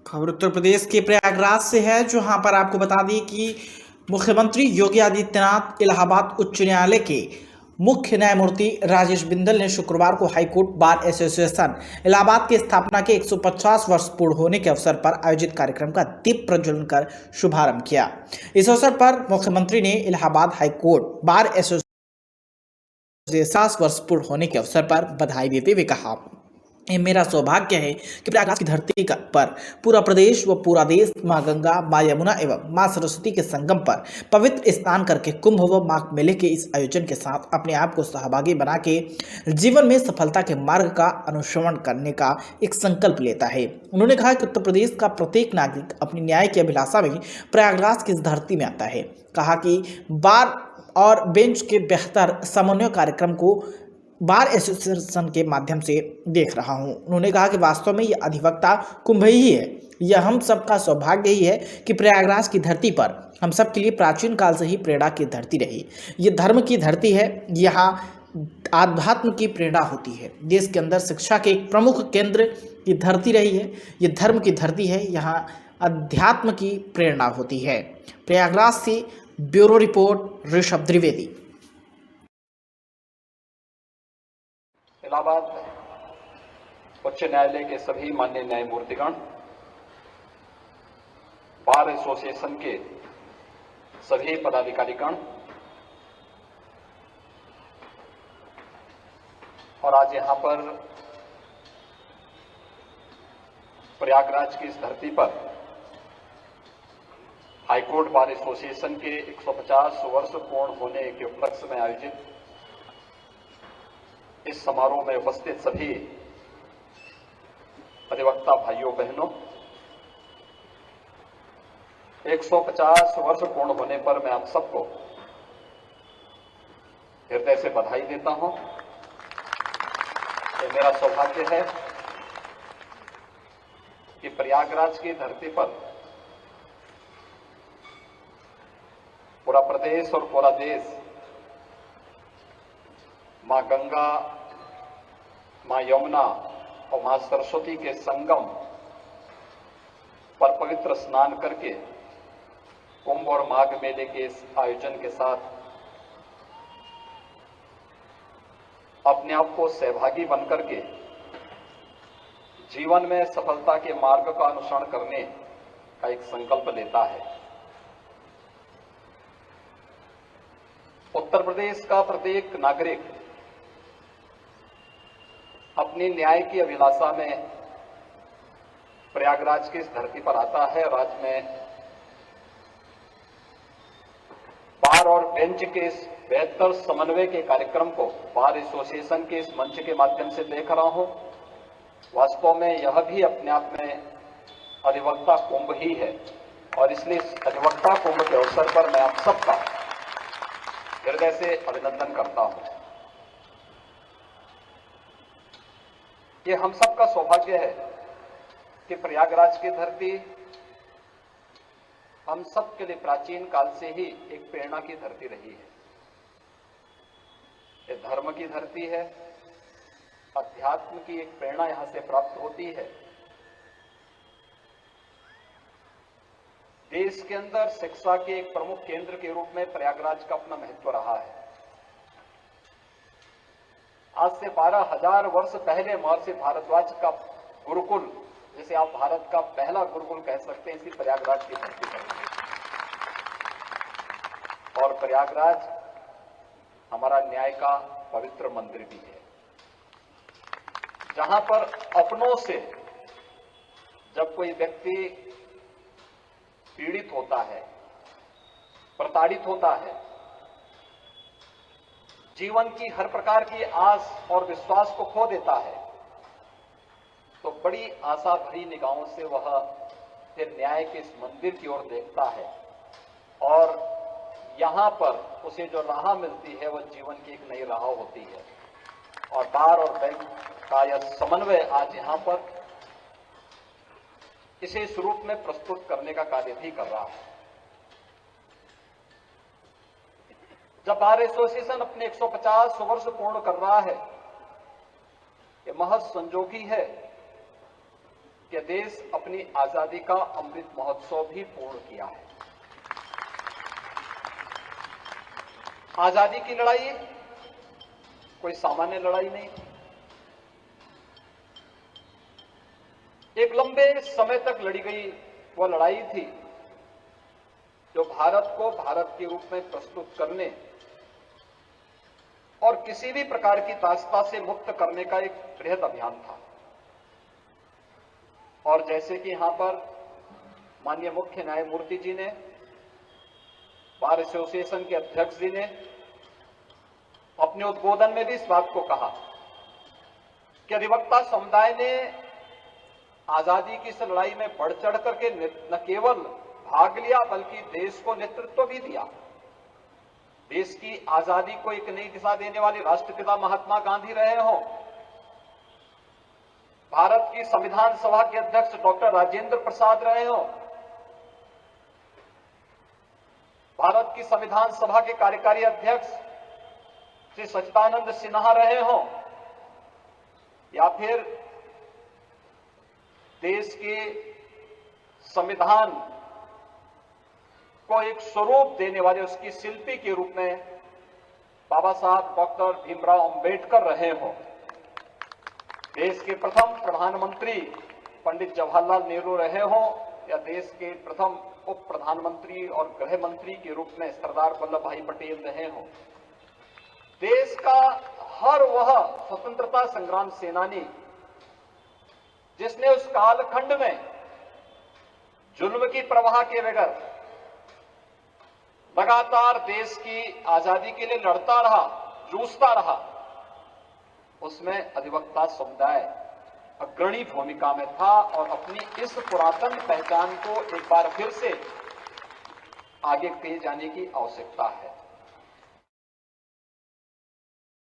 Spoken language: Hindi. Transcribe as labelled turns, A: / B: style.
A: खबर उत्तर प्रदेश के प्रयागराज से है, जहां पर आपको बता दें कि मुख्यमंत्री योगी आदित्यनाथ इलाहाबाद उच्च न्यायालय के मुख्य न्यायमूर्ति राजेश बिंदल ने शुक्रवार को हाईकोर्ट बार एसोसिएशन इलाहाबाद की स्थापना के 150 वर्ष पूर्ण होने के अवसर पर आयोजित कार्यक्रम का दीप प्रज्वलन कर शुभारंभ किया। इस अवसर पर मुख्यमंत्री ने इलाहाबाद हाईकोर्ट बार एसोसिएशन 50 वर्ष पूर्ण होने के अवसर पर बधाई देते हुए कहा, ये मेरा सौभाग्य है कि प्रयागराज की धरती पर पूरा प्रदेश व पूरा देश मां गंगा, मां यमुना एवं मां सरस्वती के संगम पर पवित्र स्नान करके कुंभ व माघ मेले के इस आयोजन के साथ अपने आप को सहभागी बना के जीवन में सफलता के मार्ग का अनुसरण करने का एक संकल्प लेता है। उन्होंने कहा कि उत्तर प्रदेश का प्रत्येक नागरिक अपनी न्याय की अभिलाषा में प्रयागराज की इस धरती में आता है। कहा कि बार और बेंच के बेहतर समन्वय कार्यक्रम को बार एसोसिएशन के माध्यम से देख रहा हूं। उन्होंने कहा कि वास्तव में यह अधिवक्ता कुंभ ही है। यह हम सबका सौभाग्य ही है कि प्रयागराज की धरती पर हम सब के लिए प्राचीन काल से ही प्रेरणा की धरती रही। ये धर्म की धरती है, यहाँ आध्यात्म की प्रेरणा होती है। देश के अंदर शिक्षा के एक प्रमुख केंद्र की धरती रही है। ये धर्म की धरती है, यहाँ अध्यात्म की प्रेरणा होती है। प्रयागराज से ब्यूरो रिपोर्ट ऋषभ द्विवेदी।
B: इलाहाबाद उच्च न्यायालय के सभी माननीय न्यायमूर्तिगण, बार एसोसिएशन के सभी पदाधिकारीगण और आज यहां पर प्रयागराज की इस धरती पर हाईकोर्ट बार एसोसिएशन के 150 वर्ष पूर्ण होने के उपलक्ष्य में आयोजित इस समारोह में उपस्थित सभी अधिवक्ता भाइयों बहनों, 150 वर्ष पूर्ण होने पर मैं आप सबको हृदय से बधाई देता हूं। ये मेरा सौभाग्य है कि प्रयागराज की धरती पर पूरा प्रदेश और पूरा देश मां गंगा, मां यमुना और मां सरस्वती के संगम पर पवित्र स्नान करके कुंभ और माघ मेले के इस आयोजन के साथ अपने आप को सहभागी बनकर के जीवन में सफलता के मार्ग का अनुसरण करने का एक संकल्प लेता है। उत्तर प्रदेश का प्रत्येक नागरिक अपनी न्याय की अभिलाषा में प्रयागराज की इस धरती पर आता है और आज मैं बार और बेंच के इस बेहतर समन्वय के कार्यक्रम को बार एसोसिएशन के इस मंच के माध्यम से देख रहा हूं। वास्तव में यह भी अपने आप में अधिवक्ता कुंभ ही है और इसलिए इस अधिवक्ता कुंभ के अवसर पर मैं आप सबका हृदय से अभिनंदन करता हूं। ये हम सबका सौभाग्य है कि प्रयागराज की धरती हम सब के लिए प्राचीन काल से ही एक प्रेरणा की धरती रही है। ये धर्म की धरती है, अध्यात्म की एक प्रेरणा यहां से प्राप्त होती है। देश के अंदर शिक्षा के एक प्रमुख केंद्र के रूप में प्रयागराज का अपना महत्व रहा है। आज से 12,000 वर्ष पहले महर्षि भारद्वाज का गुरुकुल, जिसे आप भारत का पहला गुरुकुल कह सकते हैं, इसी प्रयागराज की धरती पर। और प्रयागराज हमारा न्याय का पवित्र मंदिर भी है, जहां पर अपनों से जब कोई व्यक्ति पीड़ित होता है, प्रताड़ित होता है, जीवन की हर प्रकार की आस और विश्वास को खो देता है, तो बड़ी आशा भरी निगाहों से वह फिर न्याय के इस मंदिर की ओर देखता है और यहां पर उसे जो राह मिलती है वह जीवन की एक नई राह होती है। और बार और बैंक का यह समन्वय आज यहां पर इसे इस रूप में प्रस्तुत करने का कार्य भी कर रहा है। जब बार एसोसिएशन अपने 150 वर्ष पूर्ण कर रहा है, ये महज संजोगी है कि देश अपनी आजादी का अमृत महोत्सव भी पूर्ण किया है। आजादी की लड़ाई कोई सामान्य लड़ाई नहीं, एक लंबे समय तक लड़ी गई वह लड़ाई थी जो भारत को भारत के रूप में प्रस्तुत करने और किसी भी प्रकार की दासता से मुक्त करने का एक बृहद अभियान था। और जैसे कि यहां पर माननीय मुख्य न्यायमूर्ति जी ने, बार एसोसिएशन के अध्यक्ष जी ने अपने उद्बोधन में भी इस बात को कहा कि अधिवक्ता समुदाय ने आजादी की इस लड़ाई में बढ़ चढ़ करके न केवल भाग लिया बल्कि देश को नेतृत्व भी दिया। देश की आजादी को एक नई दिशा देने वाले राष्ट्रपिता महात्मा गांधी रहे हों, भारत की संविधान सभा के अध्यक्ष डॉक्टर राजेंद्र प्रसाद रहे हों, भारत की संविधान सभा के कार्यकारी अध्यक्ष श्री सच्चिदानंद सिन्हा रहे हों, या फिर देश के संविधान को एक स्वरूप देने वाले उसकी शिल्पी के रूप में बाबा साहब डॉक्टर भीमराव अंबेडकर रहे हों, देश के प्रथम प्रधानमंत्री पंडित जवाहरलाल नेहरू रहे हों, या देश के प्रथम उप प्रधानमंत्री और गृह मंत्री के रूप में सरदार वल्लभ भाई पटेल रहे हों, देश का हर वह स्वतंत्रता संग्राम सेनानी जिसने उस कालखंड में जुल्म की परवाह के बगैर लगातार देश की आजादी के लिए लड़ता रहा, जूझता रहा, उसमें अधिवक्ता समुदाय अग्रणी भूमिका में था और अपनी इस पुरातन पहचान को एक बार फिर से आगे ले जाने की आवश्यकता है।